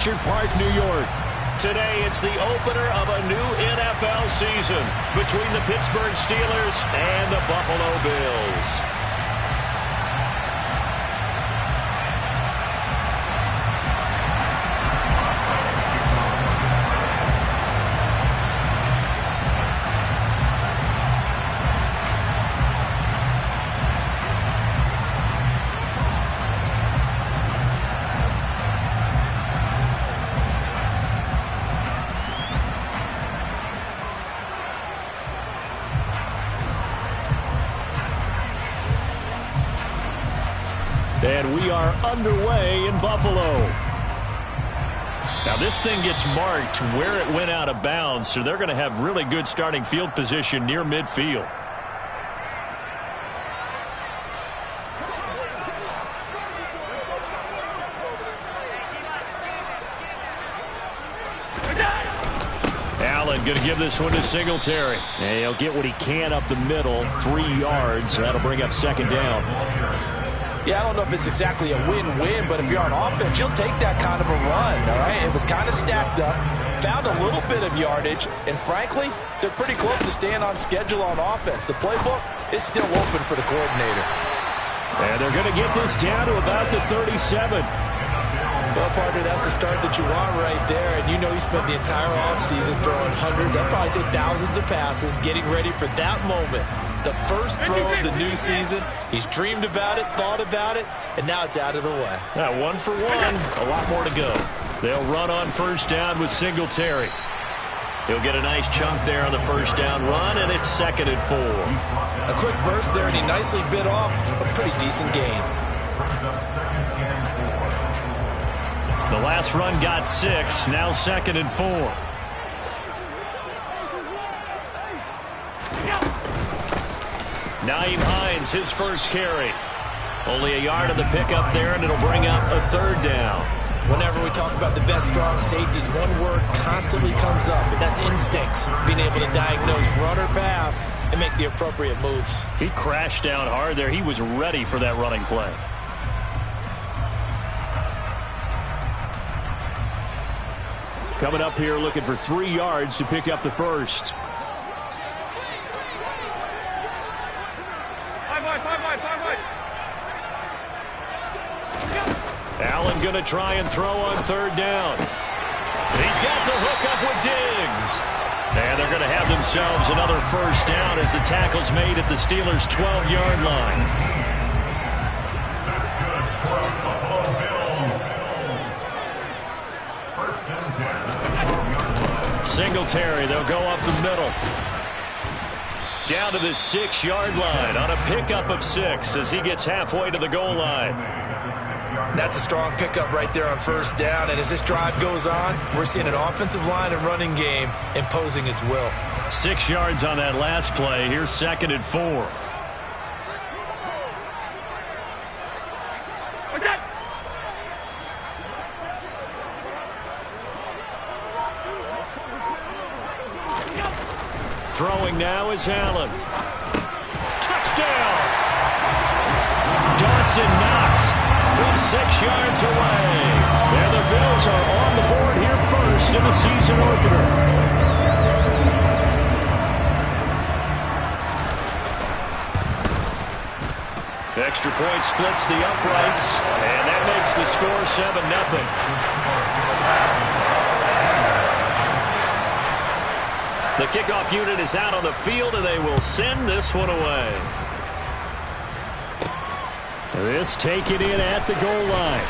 Park, New York. Today, it's the opener of a new NFL season between the Pittsburgh Steelers and the Buffalo Bills. And we are underway in Buffalo. Now this thing gets marked where it went out of bounds, so they're going to have really good starting field position near midfield. Allen going to give this one to Singletary. And he'll get what he can up the middle, 3 yards. That'll bring up second down. Yeah, I don't know if it's exactly a win-win, but if you're on offense, you'll take that kind of a run, all right? It was kind of stacked up, found a little bit of yardage, and frankly, they're pretty close to staying on schedule on offense. The playbook is still open for the coordinator. And they're going to get this down to about the 37. Well, partner, that's the start that you want right there, and you know he spent the entire offseason throwing hundreds, I'd probably say thousands of passes, getting ready for that moment. The first throw of the new season. He's dreamed about it, thought about it, and now it's out of the way. 1 for 1. A lot more to go. They'll run on first down with Singletary. He'll get a nice chunk there on the first down run, and it's 2nd and 4. A quick burst there, and he nicely bit off a pretty decent gain. The last run got 6. Now 2nd and 4. Naeem Hines, his first carry. Only a yard of the pickup there, and it'll bring up a 3rd down. Whenever we talk about the best strong safeties, one word constantly comes up, and that's instincts. Being able to diagnose run or pass and make the appropriate moves. He crashed down hard there. He was ready for that running play. Coming up here looking for 3 yards to pick up the first. Allen going to try and throw on 3rd down. He's got the hook up with Diggs. And they're going to have themselves another first down as the tackle's made at the Steelers' 12-yard line. Singletary, they'll go up the middle. Down to the 6-yard line on a pickup of 6 as he gets halfway to the goal line. That's a strong pickup right there on first down, and as this drive goes on, we're seeing an offensive line and running game imposing its will. 6 yards on that last play. Here's 2nd and 4. What's that? Throwing now is Allen. Touchdown! Dawson Knox from 6 yards away. And the Bills are on the board here first in the season opener. The extra point splits the uprights, and that makes the score 7-0. The kickoff unit is out on the field, and they will send this one away. This taken in at the goal line.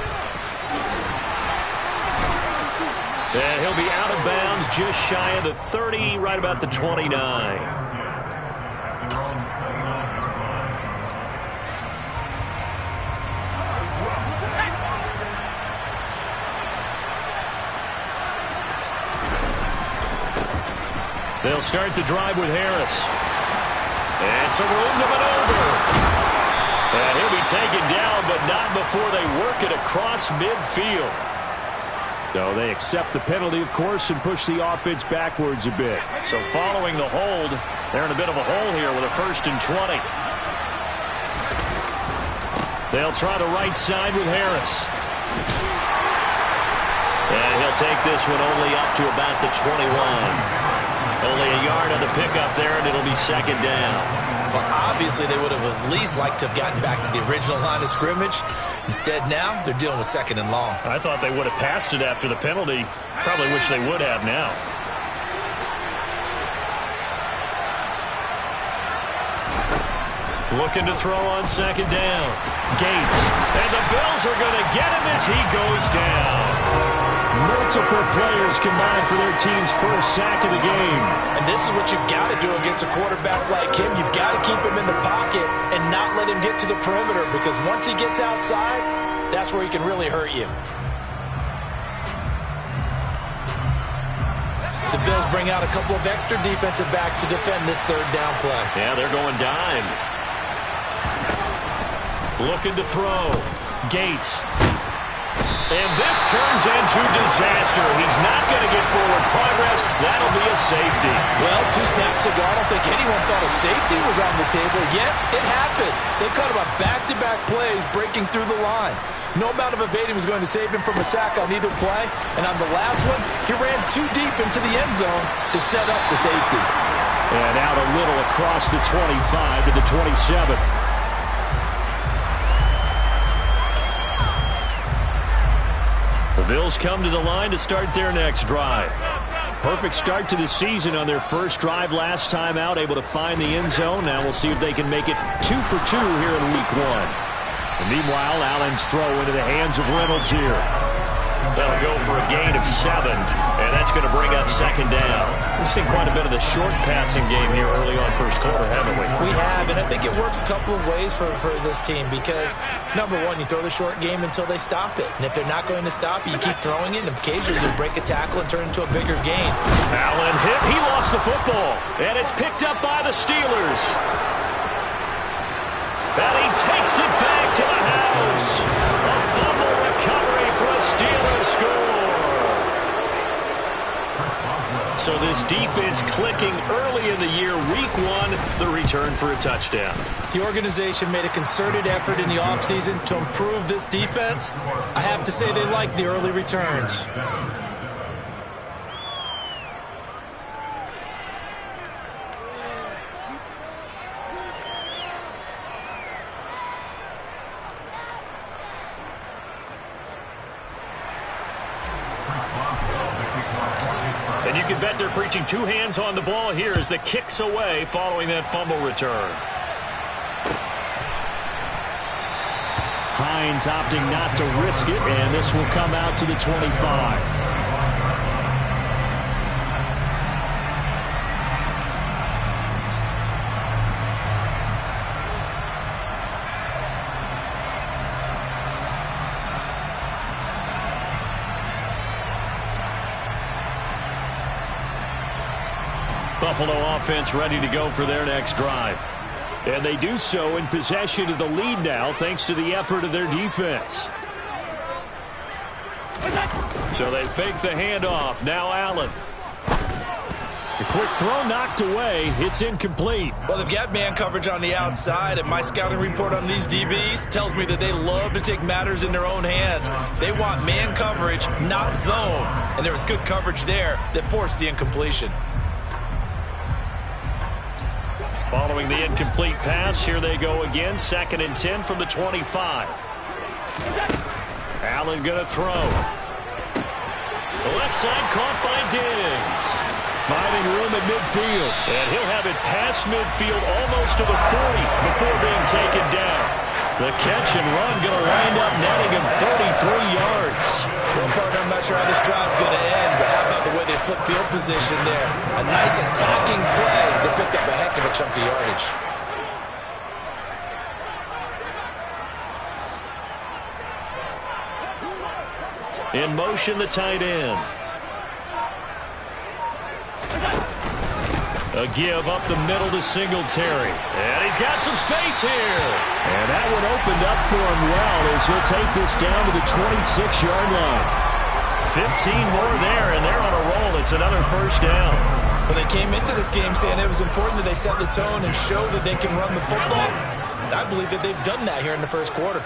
And he'll be out of bounds just shy of the 30, right about the 29. They'll start the drive with Harris. And some room to maneuver. And he'll be taken down, but not before they work it across midfield. So they accept the penalty, of course, and push the offense backwards a bit. So following the hold, they're in a bit of a hole here with a 1st and 20. They'll try the right side with Harris. And he'll take this one only up to about the 21. Only a yard on the pickup there, and it'll be second down. Well, obviously, they would have at least liked to have gotten back to the original line of scrimmage. Instead, now, they're dealing with second and long. I thought they would have passed it after the penalty. Probably wish they would have now. Looking to throw on second down. Gates. And the Bills are going to get him as he goes down. Multiple players combined for their team's first sack of the game. And this is what you've got to do against a quarterback like him. You've got to keep him in the pocket and not let him get to the perimeter, because once he gets outside, that's where he can really hurt you. The Bills bring out a couple of extra defensive backs to defend this third down play. Yeah, they're going dime. Looking to throw. Gates. And this turns into disaster. He's not going to get forward progress. That'll be a safety. Well, 2 snaps ago, I don't think anyone thought a safety was on the table, yet it happened. They caught him on back-to-back plays breaking through the line. No amount of evading was going to save him from a sack on either play. And on the last one, he ran too deep into the end zone to set up the safety. And out a little across the 25 to the 27. The Bills come to the line to start their next drive. Perfect start to the season on their first drive last time out, able to find the end zone. Now we'll see if they can make it 2 for 2 here in week 1. And meanwhile, Allen's throw into the hands of Reynolds here. That'll go for a gain of 7, and that's going to bring up second down. We've seen quite a bit of the short passing game here early on first quarter, haven't we? We have, and I think it works a couple of ways for this team because, number one, you throw the short game until they stop it. And if they're not going to stop it, you keep throwing it, and occasionally you break a tackle and turn it into a bigger gain. Allen hit. He lost the football, and it's picked up by the Steelers. And he takes it back to the house. A fumble recovery for a Steelers score. So this defense clicking early in the year, week 1, the return for a touchdown. The organization made a concerted effort in the offseason to improve this defense. I have to say they like the early returns. And you can bet they're preaching 2 hands on the ball here as the kick's away following that fumble return. Hines opting not to risk it, and this will come out to the 25. Buffalo offense ready to go for their next drive. And they do so in possession of the lead now thanks to the effort of their defense. So they fake the handoff. Now Allen. The quick throw knocked away. It's incomplete. Well, they've got man coverage on the outside, and my scouting report on these DBs tells me that they love to take matters in their own hands. They want man coverage, not zone. And there was good coverage there that forced the incompletion. Following the incomplete pass, here they go again. 2nd and 10 from the 25. Allen going to throw. The left side caught by Diggs. Finding room at midfield. And he'll have it past midfield almost to the 40 before being taken down. The catch and run going to wind up netting him 33 yards. Well, partner, I'm not sure how this drive's going to end, but how about the way they flip field position there? A nice attacking play that picked up a heck of a chunk of yardage. In motion, the tight end. A give up the middle to Singletary. And he's got some space here. And that one opened up for him well as he'll take this down to the 26-yard line. 15 more there, and they're on a roll. It's another first down. Well, they came into this game saying it was important that they set the tone and show that they can run the football. And I believe that they've done that here in the first quarter.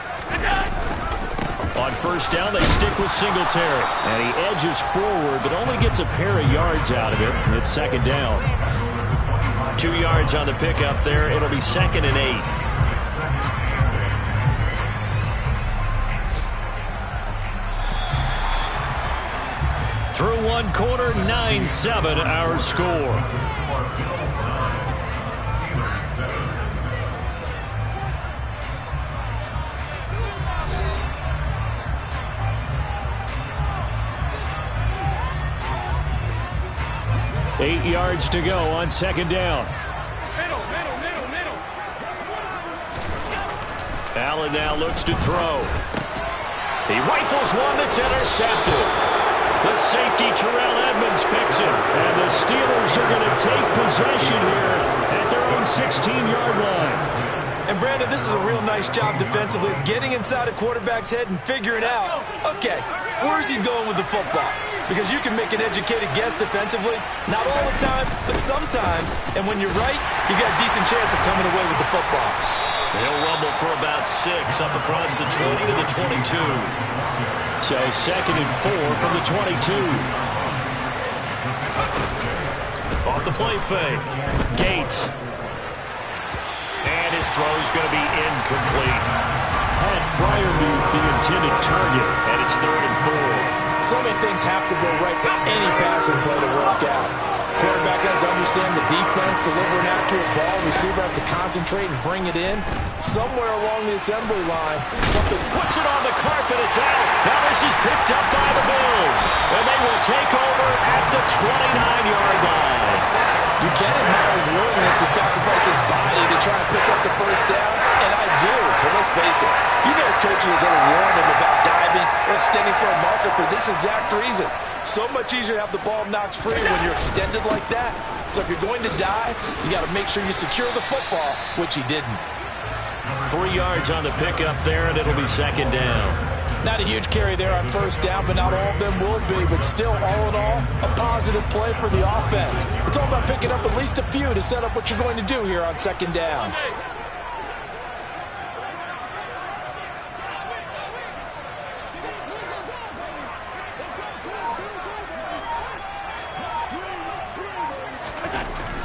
On first down, they stick with Singletary. And he edges forward, but only gets a pair of yards out of it. It's second down. 2 yards on the pickup there. It'll be 2nd and 8. Through one quarter, 9-7 our score. Eight yards to go on second down. Middle. Allen now looks to throw. He rifles one that's intercepted. The safety, Terrell Edmonds, picks it. And the Steelers are going to take possession here at their own 16-yard line. And, Brandon, this is a real nice job defensively of getting inside a quarterback's head and figuring out, okay, where's he going with the football? Because you can make an educated guess defensively. Not all the time, but sometimes. And when you're right, you've got a decent chance of coming away with the football. He'll rumble for about 6 up across the 20 to the 22. So 2nd and 4 from the 22. Off the play fake. Gates. And his throw's going to be incomplete. Had Freiermuth the intended target, and it's 3rd and 4. So many things have to go right for any passing play to work out. Quarterback has to understand the defense, deliver an accurate ball. Receiver has to concentrate and bring it in. Somewhere along the assembly line, something puts it on the carpet. It's out. Now this is picked up by the Bills. And they will take over at the 29-yard line. You can admire his willingness to sacrifice his body to try and pick up the first down. And I do. But let's face it, you know his coaches are going to warn him about diving or extending for a marker for this exact reason. So much easier to have the ball knocked free when you're extended like that. So if you're going to dive, you got to make sure you secure the football, which he didn't. 3 yards on the pickup there, and it'll be 2nd down. Not a huge carry there on first down, but not all of them will be. But still, all in all, a positive play for the offense. It's all about picking up at least a few to set up what you're going to do here on 2nd down.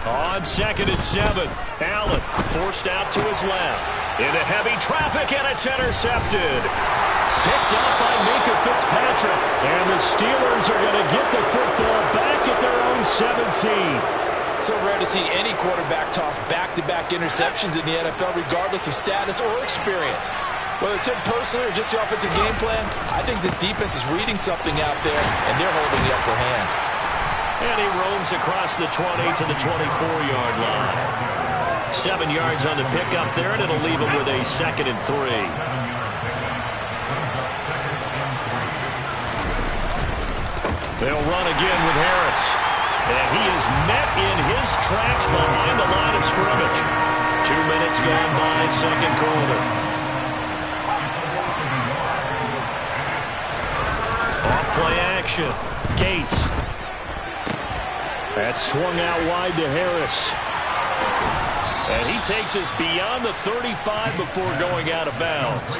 On 2nd and 7, Allen forced out to his left. Into heavy traffic, and it's intercepted. Picked up by Minka Fitzpatrick. And the Steelers are going to get the football back at their own 17. So rare to see any quarterback toss back-to-back interceptions in the NFL, regardless of status or experience. Whether it's him personally or just the offensive game plan, I think this defense is reading something out there, and they're holding the upper hand. And he roams across the 20 to the 24-yard line. 7 yards on the pickup there, and it'll leave him with a 2nd and 3. They'll run again with Harris. And he is met in his tracks behind the line of scrimmage. 2 minutes gone by, second quarter. Off-play action. Gates. That swung out wide to Harris. And he takes us beyond the 35 before going out of bounds.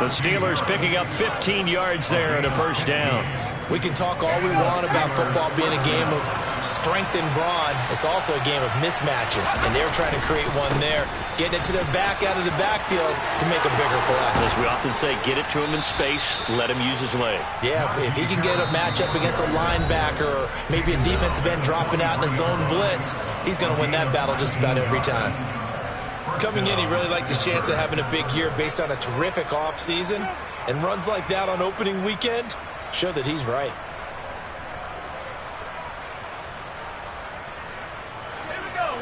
The Steelers picking up 15 yards there and a first down. We can talk all we want about football being a game of strength and brawn. It's also a game of mismatches, and they're trying to create one there, getting it to their back out of the backfield to make a bigger play. As we often say, get it to him in space, let him use his leg. Yeah, if he can get a matchup against a linebacker or maybe a defensive end dropping out in a zone blitz, he's going to win that battle just about every time. Coming in, he really liked his chance of having a big year based on a terrific offseason, and runs like that on opening weekend show that he's right. Here we go.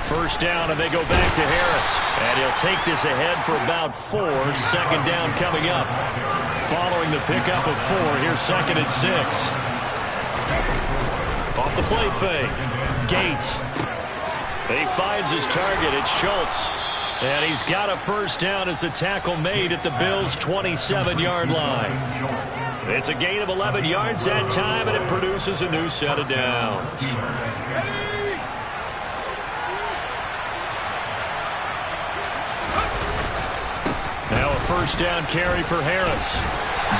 First down, and they go back to Harris. And he'll take this ahead for about 4. Second down coming up. Following the pickup of 4, here's 2nd and 6. Off the play fake. Gates. He finds his target. It's Schultz. And he's got a first down as the tackle made at the Bills' 27-yard line. It's a gain of 11 yards that time, and it produces a new set of downs. first down carry for Harris.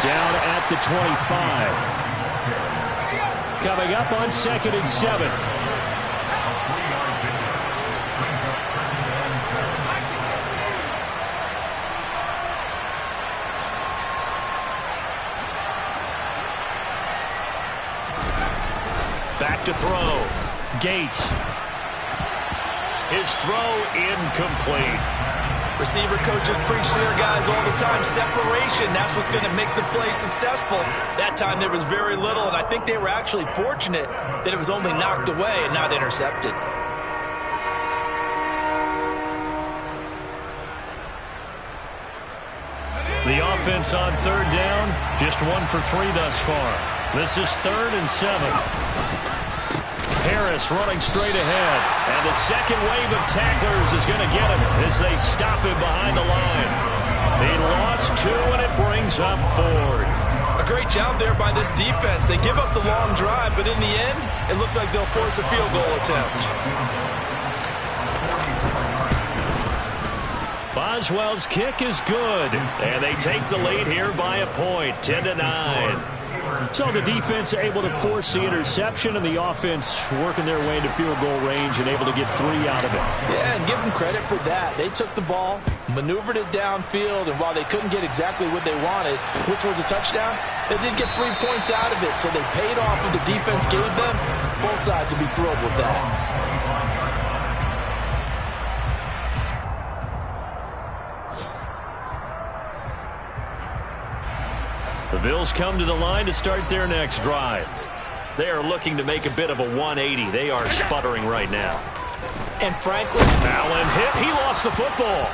Down at the 25. Coming up on 2nd and 7. Back to throw. Gates. His throw incomplete. Receiver coaches preach to their guys all the time. Separation, that's what's going to make the play successful. That time there was very little, and I think they were actually fortunate that it was only knocked away and not intercepted. The offense on 3rd down, just 1 for 3 thus far. This is 3rd and 7. Harris running straight ahead. And the second wave of tacklers is going to get him as they stop him behind the line. He lost 2, and it brings up 4th. A great job there by this defense. They give up the long drive, but in the end, it looks like they'll force a field goal attempt. Boswell's kick is good, and they take the lead here by a point, 10-9. So the defense able to force the interception, and the offense working their way into field goal range and able to get 3 out of it. Yeah, and give them credit for that. They took the ball, maneuvered it downfield, and while they couldn't get exactly what they wanted, which was a touchdown, they did get 3 points out of it, so they paid off what the defense gave them. Both sides will be thrilled with that. The Bills come to the line to start their next drive. They are looking to make a bit of a 180. They are sputtering right now. And frankly, Allen hit. He lost the football.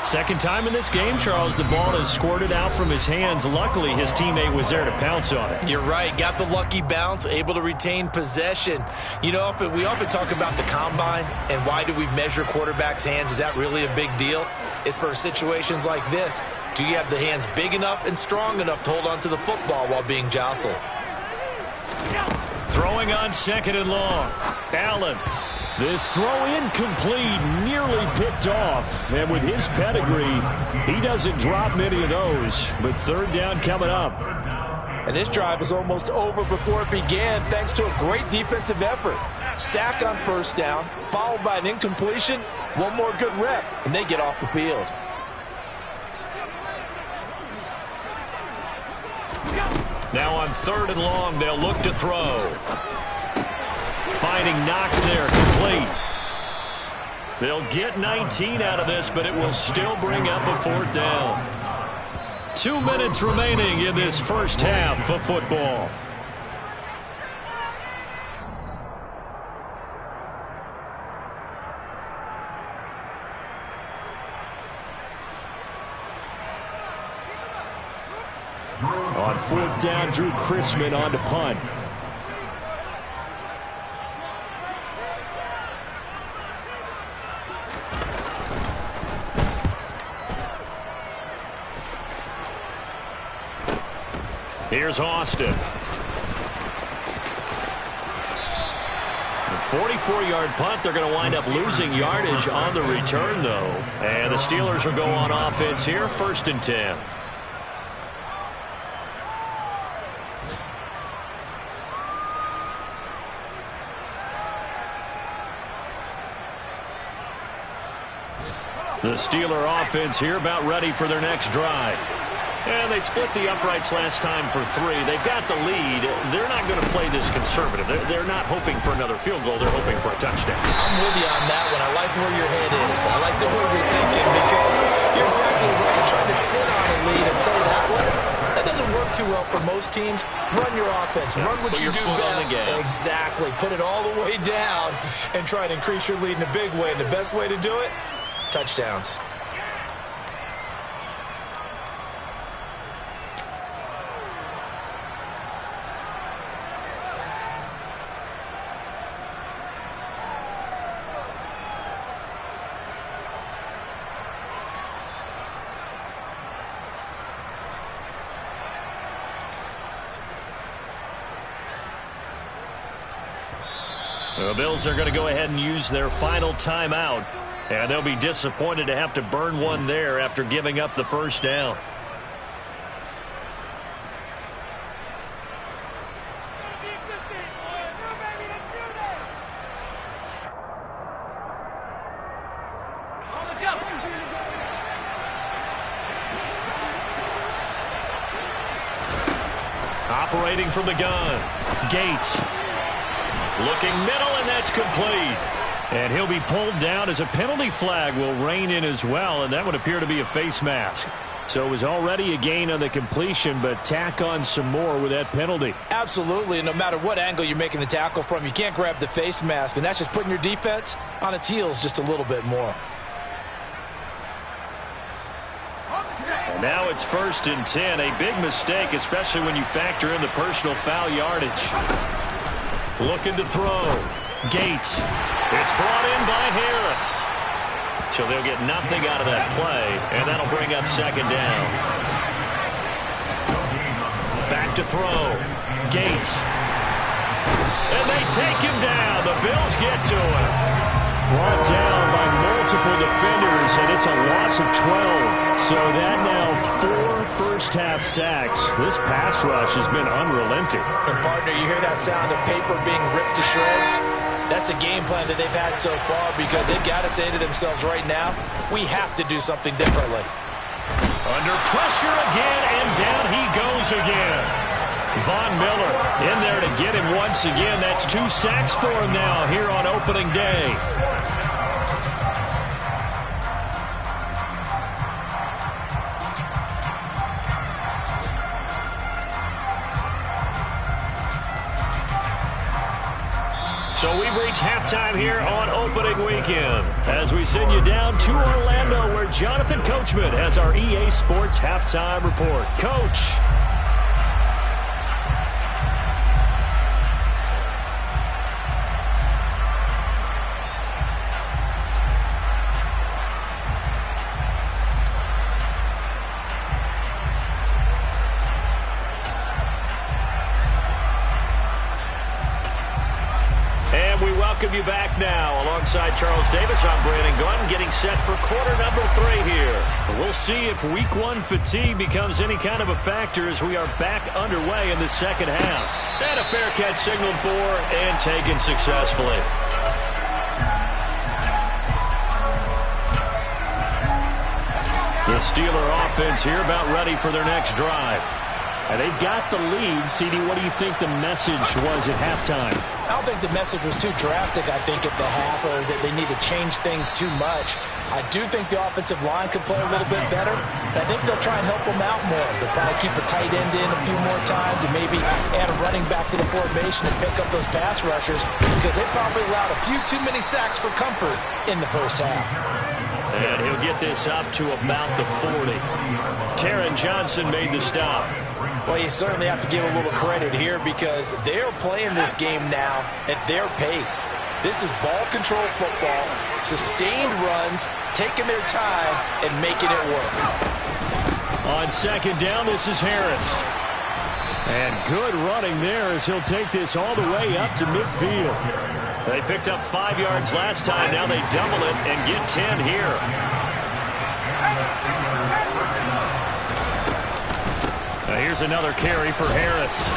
Second time in this game, Charles, the ball is squirted out from his hands. Luckily, his teammate was there to pounce on it. You're right. Got the lucky bounce, able to retain possession. You know, we often talk about the combine and why do we measure quarterbacks' hands. Is that really a big deal? It's for situations like this. Do you have the hands big enough and strong enough to hold on to the football while being jostled? Throwing on 2nd and long. Allen. This throw incomplete, nearly picked off. And with his pedigree, he doesn't drop many of those. But 3rd down coming up. And this drive is almost over before it began thanks to a great defensive effort. Sack on 1st down, followed by an incompletion. One more good rep, and they get off the field. Now on 3rd and long, they'll look to throw. Finding Knox there, complete. They'll get 19 out of this, but it will still bring up a 4th down. 2 minutes remaining in this first half of football. On 4th down, Drew Chrisman on to punt. Here's Austin. The 44-yard punt. They're going to wind up losing yardage on the return, though. And the Steelers will go on offense here, 1st and 10. The Steeler offense here about ready for their next drive. And they split the uprights last time for 3. They've got the lead. They're not going to play this conservative. They're not hoping for another field goal. They're hoping for a touchdown. I'm with you on that one. I like where your head is. I like the way you're thinking because you're exactly right. Trying to sit on a lead and play that way, that doesn't work too well for most teams. Run your offense. Run what you do best. Exactly. Put it all the way down and try to increase your lead in a big way. And the best way to do it, touchdowns. The Bills are going to go ahead and use their final timeout, and they'll be disappointed to have to burn one there after giving up the first down. Operating from the gun, Gates. Looking middle, and that's complete. And he'll be pulled down as a penalty flag will rein in as well, and that would appear to be a face mask. So it was already a gain on the completion, but tack on some more with that penalty. Absolutely, and no matter what angle you're making the tackle from, you can't grab the face mask, and that's just putting your defense on its heels just a little bit more. And now it's 1st and 10, a big mistake, especially when you factor in the personal foul yardage. Looking to throw. Gates. It's brought in by Harris. So they'll get nothing out of that play, and that'll bring up 2nd down. Back to throw. Gates. And they take him down. The Bills get to him. Brought down by multiple defenders, and it's a loss of 12. So that now 4 first-half sacks. This pass rush has been unrelenting. And partner, you hear that sound of paper being ripped to shreds? That's the game plan that they've had so far, because they've got to say to themselves right now, we have to do something differently. Under pressure again, and down he goes again. Von Miller in there to get him once again. That's 2 sacks for him now here on opening day. So we've reached halftime here on opening weekend as we send you down to Orlando, where Jonathan Coachman has our EA Sports halftime report. Coach. You back now alongside Charles Davis. I'm Brandon Gunn, getting set for quarter number 3 here. We'll see if week 1 fatigue becomes any kind of a factor as we are back underway in the second half. And a fair catch signaled for and taken successfully. The Steeler offense here about ready for their next drive. And they've got the lead. CD, what do you think the message was at halftime? I don't think the message was too drastic, I think, at the half, or that they need to change things too much. I do think the offensive line could play a little bit better. And I think they'll try and help them out more. They'll probably keep a tight end in a few more times and maybe add a running back to the formation and pick up those pass rushers, because they probably allowed a few too many sacks for comfort in the first half. And he'll get this up to about the 40. Taron Johnson made the stop. Well, you certainly have to give a little credit here, because they're playing this game now at their pace. This is ball control football, sustained runs, taking their time, and making it work. On 2nd down, this is Harris. And good running there as he'll take this all the way up to midfield. They picked up 5 yards last time. Now they double it and get 10 here. Now here's another carry for Harris.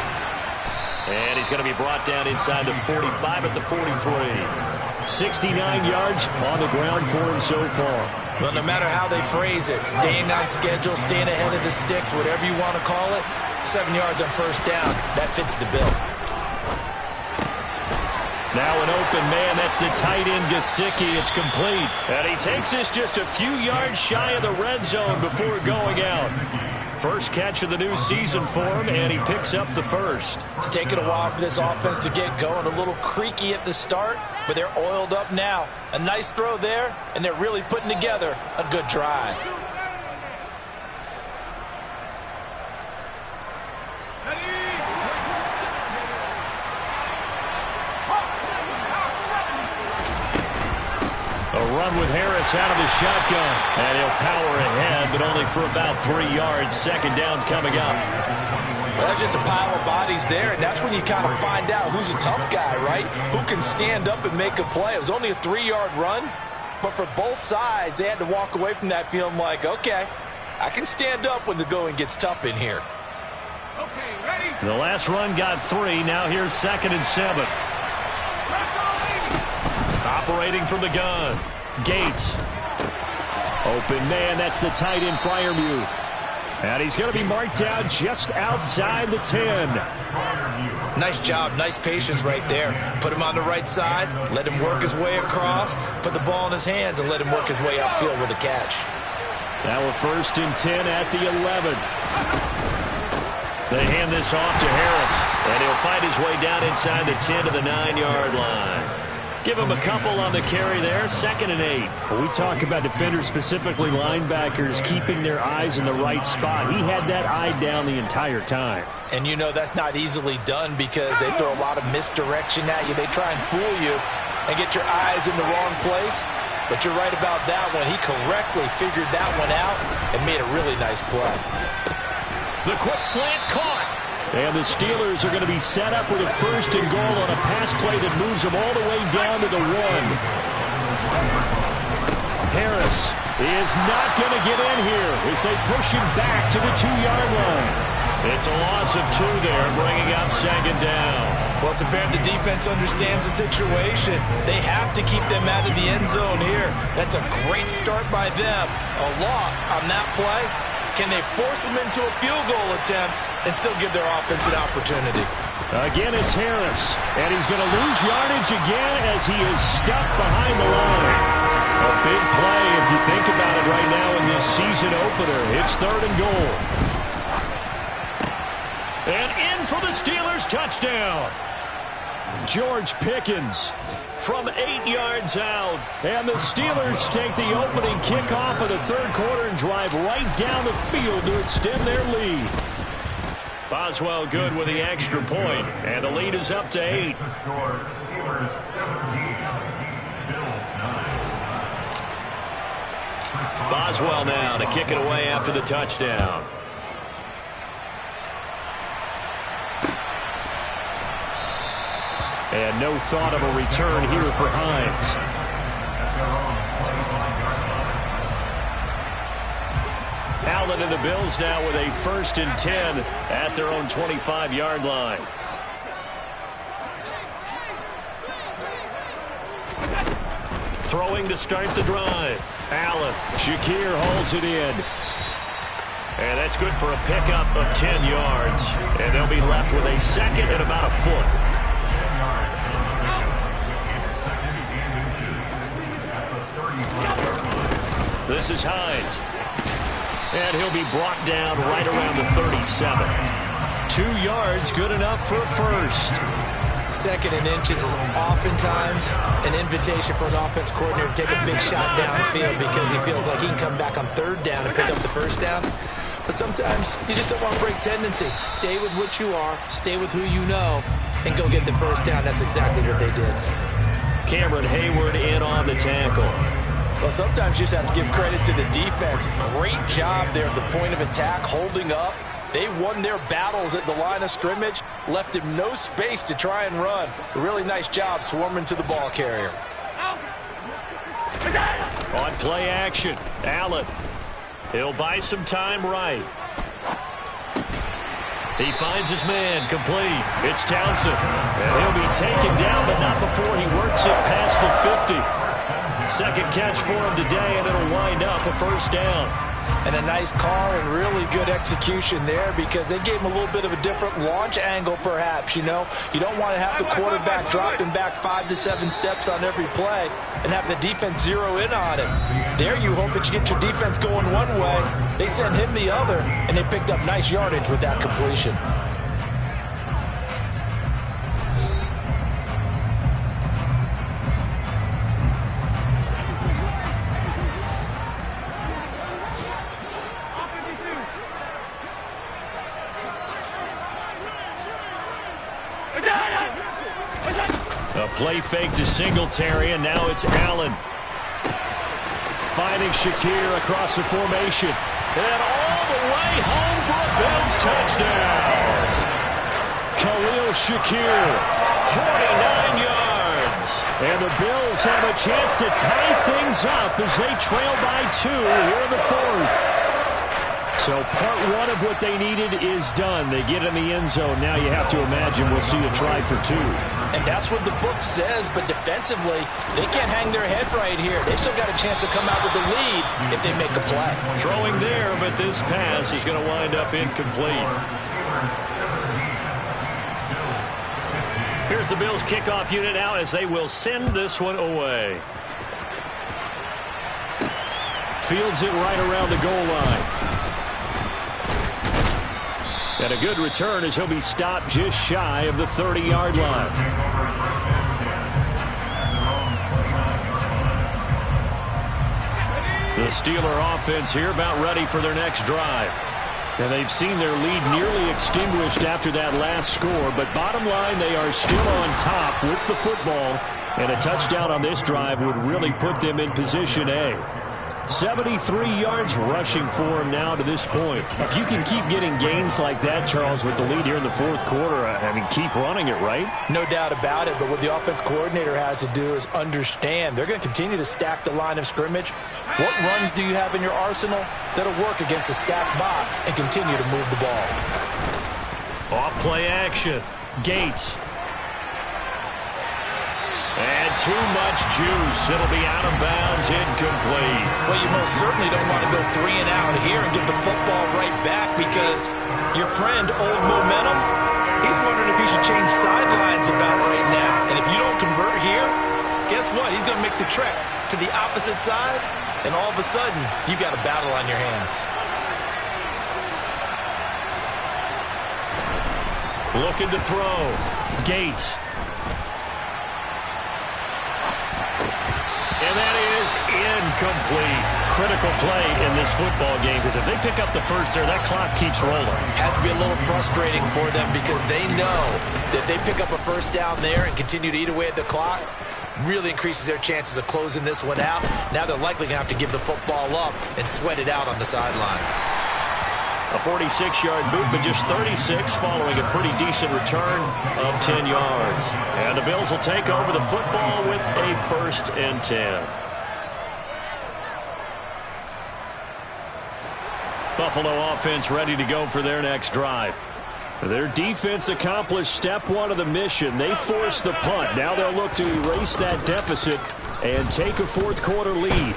And he's going to be brought down inside the 45 at the 43. 69 yards on the ground for him so far. Well, no matter how they phrase it, staying on schedule, staying ahead of the sticks, whatever you want to call it, 7 yards on 1st down, that fits the bill. Now an open man, that's the tight end Gesicki. It's complete. And he takes this just a few yards shy of the red zone before going out. First catch of the new season for him, and he picks up the first. It's taken a while for this offense to get going. A little creaky at the start, but they're oiled up now. A nice throw there, and they're really putting together a good drive. A run with Harris out of the shotgun. And he'll power ahead, but only for about 3 yards. 2nd down coming up. Well, that's just a pile of bodies there, and that's when you kind of find out who's a tough guy, right? Who can stand up and make a play. It was only a 3-yard run, but for both sides, they had to walk away from that feeling like, okay, I can stand up when the going gets tough in here. Okay, ready? The last run got 3. Now here's 2nd and 7. Operating from the gun. Gates. Open man, that's the tight end Freiermuth. And he's going to be marked down just outside the 10. Nice job, nice patience right there. Put him on the right side, let him work his way across, put the ball in his hands, and let him work his way upfield with a catch. Now we're 1st and 10 at the 11. They hand this off to Harris, and he'll fight his way down inside the 10 to the 9-yard line. Give him a couple on the carry there, 2nd and 8. When we talk about defenders, specifically linebackers, keeping their eyes in the right spot, he had that eye down the entire time. And you know that's not easily done because they throw a lot of misdirection at you. They try and fool you and get your eyes in the wrong place. But you're right about that one. He correctly figured that one out and made a really nice play. The quick slant caught. And the Steelers are going to be set up with a 1st and goal on a pass play that moves them all the way down to the 1. Harris is not going to get in here as they push him back to the 2-yard line. It's a loss of 2 there, bringing up 2nd down. Well, it's apparent the defense understands the situation. They have to keep them out of the end zone here. That's a great start by them. A loss on that play. Can they force them into a field goal attempt and still give their offense an opportunity? Again, it's Harris, and he's going to lose yardage again as he is stuck behind the line. A big play if you think about it right now in this season opener. It's 3rd and goal. And in for the Steelers touchdown. George Pickens from 8 yards out. And the Steelers take the opening kickoff of the 3rd quarter and drive right down the field to extend their lead. Boswell good with the extra point, and the lead is up to 8. Boswell now to kick it away after the touchdown. And no thought of a return here for Hines. Allen and the Bills now with a 1st and 10 at their own 25-yard line. Throwing to start the drive. Allen. Shakir holds it in. And that's good for a pickup of 10 yards. And they'll be left with a 2nd and about a foot. This is Hines. And he'll be brought down right around the 37. 2 yards, good enough for a 1st. 2nd and inches is oftentimes an invitation for an offense coordinator to take a big shot downfield because he feels like he can come back on 3rd down and pick up the 1st down. But sometimes you just don't want to break tendency. Stay with what you are, stay with who you know, and go get the 1st down. That's exactly what they did. Cameron Hayward in on the tackle. Well, sometimes you just have to give credit to the defense. Great job there at the point of attack, holding up. They won their battles at the line of scrimmage, left him no space to try and run. A really nice job swarming to the ball carrier. On play action, Allen. He'll buy some time right. He finds his man, complete. It's Townsend. And he'll be taken down, but not before he works it past the 50. 2nd catch for him today, and it'll wind up a 1st down. And a nice call and really good execution there because they gave him a little bit of a different launch angle perhaps, you know. You don't want to have the quarterback dropping back 5 to 7 steps on every play and have the defense zero in on it. There you hope that you get your defense going one way. They sent him the other, and they picked up nice yardage with that completion. A play fake to Singletary, and now it's Allen. Finding Shakir across the formation. And all the way home for a Bills touchdown. Khalil Shakir, 49 yards. and the Bills have a chance to tie things up as they trail by 2 here in the 4th. So part one of what they needed is done. They get in the end zone. Now you have to imagine we'll see a try for 2. And that's what the book says, but defensively, they can't hang their head right here. They've still got a chance to come out with the lead if they make a play. Throwing there, but this pass is going to wind up incomplete. Here's the Bills kickoff unit now as they will send this one away. Fields it right around the goal line. And a good return as he'll be stopped just shy of the 30-yard line. The Steeler offense here about ready for their next drive. And they've seen their lead nearly extinguished after that last score. But bottom line, they are still on top with the football. And a touchdown on this drive would really put them in position A. 73 yards rushing for him now to this point. If you can keep getting gains like that, Charles, with the lead here in the 4th quarter, I mean, keep running it, right? No doubt about it, but what the offense coordinator has to do is understand. They're going to continue to stack the line of scrimmage. What runs do you have in your arsenal that'll work against a stacked box and continue to move the ball? Off play action. Gates. And too much juice. It'll be out of bounds, incomplete. Well, you most certainly don't want to go 3 and out here and get the football right back because your friend, Old Momentum, he's wondering if he should change sidelines about right now. And if you don't convert here, guess what? He's going to make the trek to the opposite side, and all of a sudden, you've got a battle on your hands. Looking to throw. Gates. And that is incomplete. Critical play in this football game because if they pick up the first there, that clock keeps rolling. Has to be a little frustrating for them because they know that they pick up a first down there and continue to eat away at the clock, really increases their chances of closing this one out. Now they're likely going to have to give the football up and sweat it out on the sideline. A 46-yard boot, but just 36 following a pretty decent return of 10 yards. And the Bills will take over the football with a 1st and 10. Buffalo offense ready to go for their next drive. Their defense accomplished step 1 of the mission. They forced the punt. Now they'll look to erase that deficit and take a 4th quarter lead.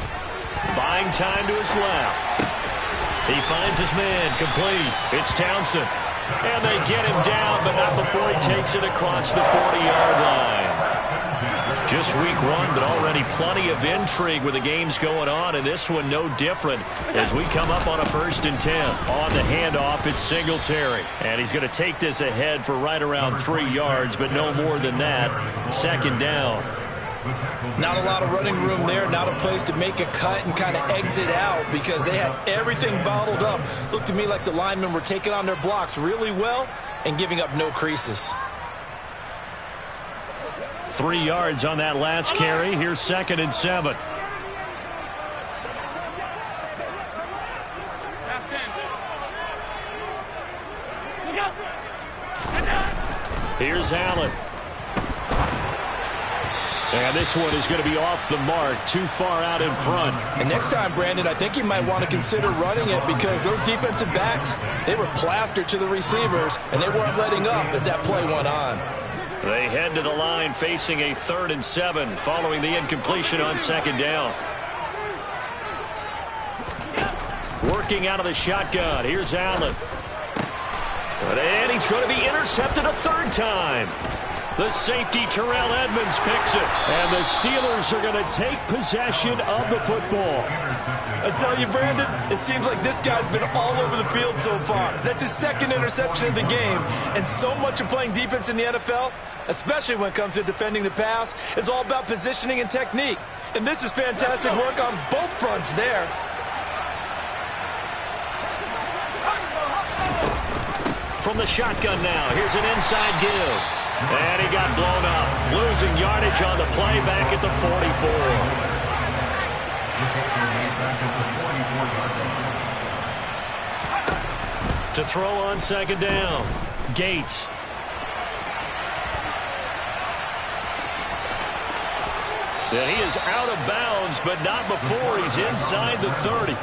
Buying time to his left. He finds his man, complete. It's Townsend. And they get him down, but not before he takes it across the 40-yard line. Just week 1, but already plenty of intrigue with the games going on, and this one no different as we come up on a 1st and 10. On the handoff, it's Singletary. And he's going to take this ahead for right around 3 yards, but no more than that. 2nd down. Not a lot of running room there, not a place to make a cut and kind of exit out because they had everything bottled up. Looked to me like the linemen were taking on their blocks really well and giving up no creases. 3 yards on that last carry. Here's 2nd and 7. Here's Allen. And this one is going to be off the mark, too far out in front. And next time, Brandon, I think you might want to consider running it because those defensive backs, they were plastered to the receivers, and they weren't letting up as that play went on. They head to the line facing a 3rd and 7 following the incompletion on 2nd down. Working out of the shotgun. Here's Allen. And he's going to be intercepted a 3rd time. The safety, Terrell Edmonds, picks it. And the Steelers are going to take possession of the football. I tell you, Brandon, it seems like this guy's been all over the field so far. That's his 2nd interception of the game. And so much of playing defense in the NFL, especially when it comes to defending the pass, is all about positioning and technique. And this is fantastic work on both fronts there. From the shotgun now, here's an inside give. And he got blown up, losing yardage on the play back at the 44. To throw on second down, Gates. And he is out of bounds, but not before he's inside the 30.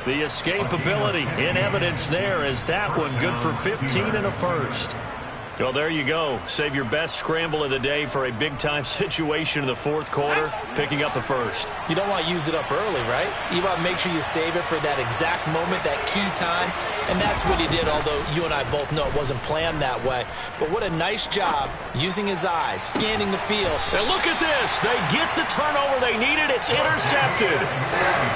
The escapability in evidence there as that one good for 15 and a first. Well, there you go. Save your best scramble of the day for a big-time situation in the fourth quarter, picking up the first. You don't want to use it up early, right? You want to make sure you save it for that exact moment, that key time, and that's what he did, although you and I both know it wasn't planned that way. But what a nice job using his eyes, scanning the field. And look at this. They get the turnover they needed. It's intercepted.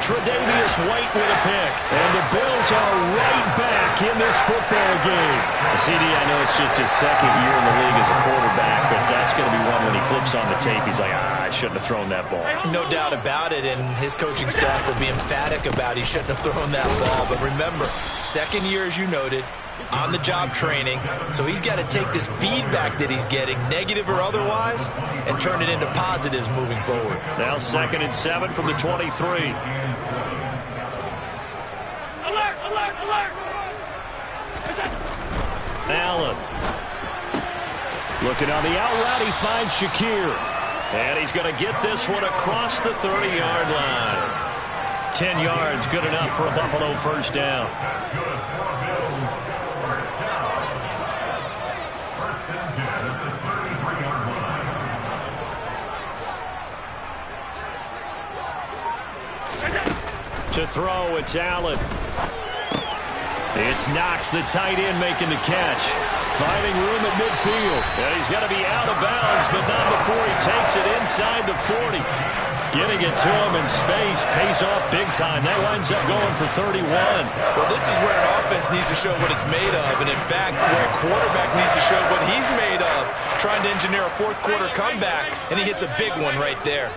Tre'Davious White with a pick. And the Bills are right back in this football game. CD, I know it's just his second year in the league as a quarterback, but that's going to be one when he flips on the tape, he's like, I shouldn't have thrown that ball. No doubt about it, and his coaching staff will be emphatic about he shouldn't have thrown that ball. But remember, second year, as you noted, on-the-job training, so he's got to take this feedback that he's getting, negative or otherwise, and turn it into positives moving forward. Now 2nd and 7 from the 23. Alert, alert, alert! Allen. Looking on the out route, he finds Shakir. And he's going to get this one across the 30-yard line. 10 yards, good enough for a Buffalo first down. To throw, it's Allen. It's Knox, the tight end, making the catch. Finding room at midfield. And he's got to be out of bounds, but not before he takes it inside the 40. Getting it to him in space pays off big time. That winds up going for 31. Well, this is where an offense needs to show what it's made of, and in fact, where a quarterback needs to show what he's made of, trying to engineer a fourth quarter comeback, and he hits a big one right there.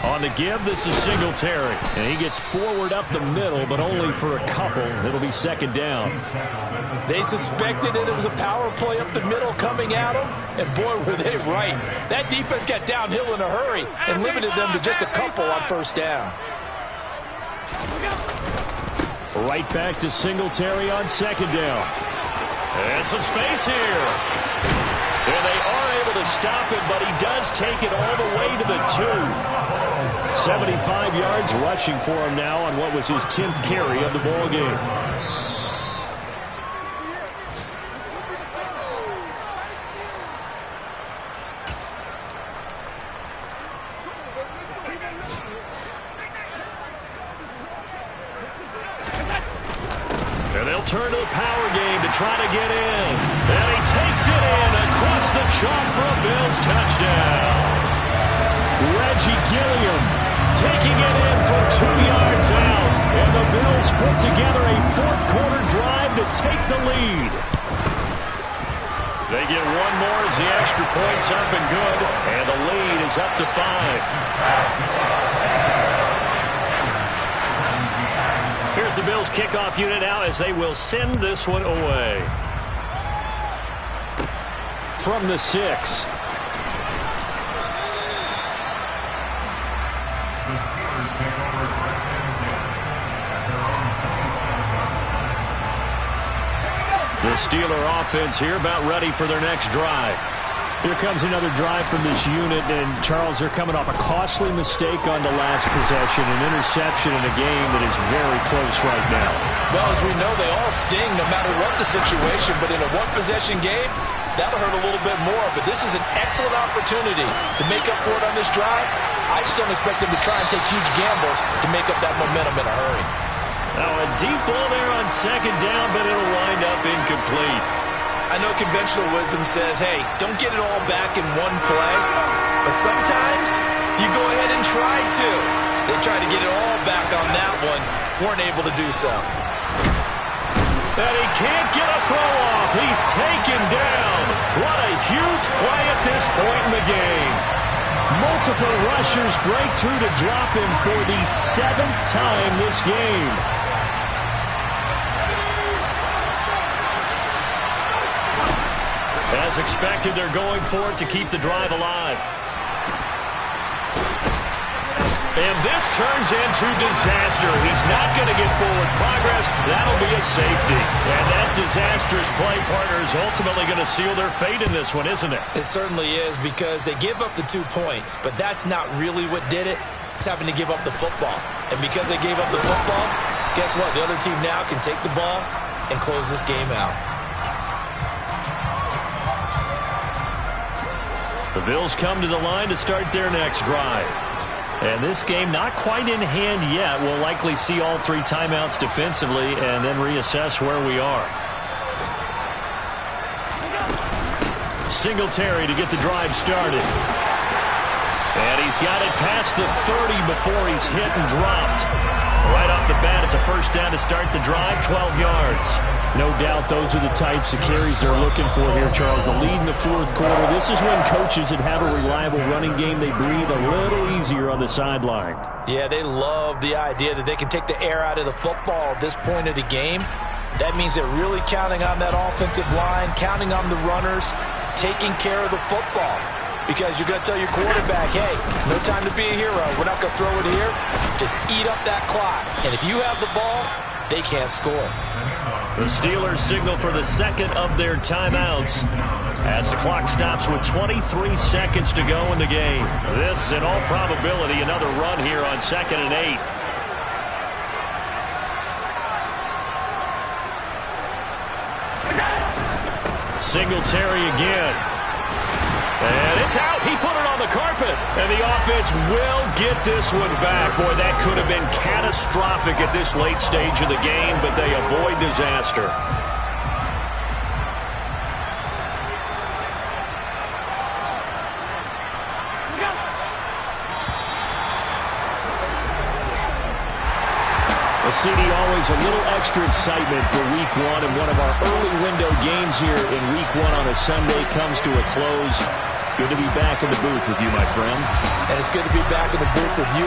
On the give, this is Singletary. And he gets forward up the middle, but only for a couple. It'll be second down. They suspected it was a power play up the middle coming at them, and boy, were they right. That defense got downhill in a hurry and limited them to just a couple on first down. Right back to Singletary on second down. And some space here. And they are able to stop him, but he does take it all the way to the 2. 75 yards rushing for him now on what was his 10th carry of the ball game. And they'll turn to the power game to try to get in. And he takes it in across the chalk for a Bills touchdown. Reggie Gilliam taking it in from 2 yards out. And the Bills put together a fourth quarter drive to take the lead. They get one more as the extra point's up and good. And the lead is up to 5. Here's the Bills kickoff unit out as they will send this one away. From the 6. The Steeler offense here about ready for their next drive. Here comes another drive from this unit, and Charles, they're coming off a costly mistake on the last possession, an interception in a game that is very close right now. Well, as we know, they all sting no matter what the situation, but in a one-possession game, that'll hurt a little bit more. But this is an excellent opportunity to make up for it on this drive. I just don't expect them to try and take huge gambles to make up that momentum in a hurry. Now a deep ball there on second down, but it'll wind up incomplete. I know conventional wisdom says, hey, don't get it all back in one play. But sometimes you go ahead and try to. They tried to get it all back on that one. Weren't able to do so. And he can't get a throw off. He's taken down. What a huge play at this point in the game. Multiple rushers break through to drop him for the 7th time this game. And As expected, they're going for it to keep the drive alive. And this turns into disaster. He's not going to get forward progress. That'll be a safety. And that disastrous play partner is ultimately going to seal their fate in this one, isn't it? It certainly is, because they give up the 2 points, but that's not really what did it. It's having to give up the football. And because they gave up the football, guess what? The other team now can take the ball and close this game out. The Bills come to the line to start their next drive. And this game not quite in hand yet. We'll likely see all 3 timeouts defensively and then reassess where we are. Singletary to get the drive started. And he's got it past the 30 before he's hit and dropped. Right off the bat, it's a first down to start the drive, 12 yards. No doubt those are the types of carries they're looking for here, Charles. The lead in the 4th quarter. This is when coaches that have a reliable running game, they breathe a little easier on the sideline. Yeah, they love the idea that they can take the air out of the football at this point of the game. That means they're really counting on that offensive line, counting on the runners, taking care of the football. Because you're going to tell your quarterback, hey, no time to be a hero. We're not going to throw it here. Just eat up that clock. And if you have the ball, they can't score. The Steelers signal for the second of their timeouts as the clock stops with 23 seconds to go in the game. This, in all probability, another run here on 2nd and 8. Singletary again. And it's out. He put it on the carpet. And the offense will get this one back. Boy, that could have been catastrophic at this late stage of the game, but they avoid disaster. CD, always a little extra excitement for Week 1, and one of our early window games here in Week 1 on a Sunday comes to a close. Good to be back in the booth with you, my friend. And it's good to be back in the booth with you.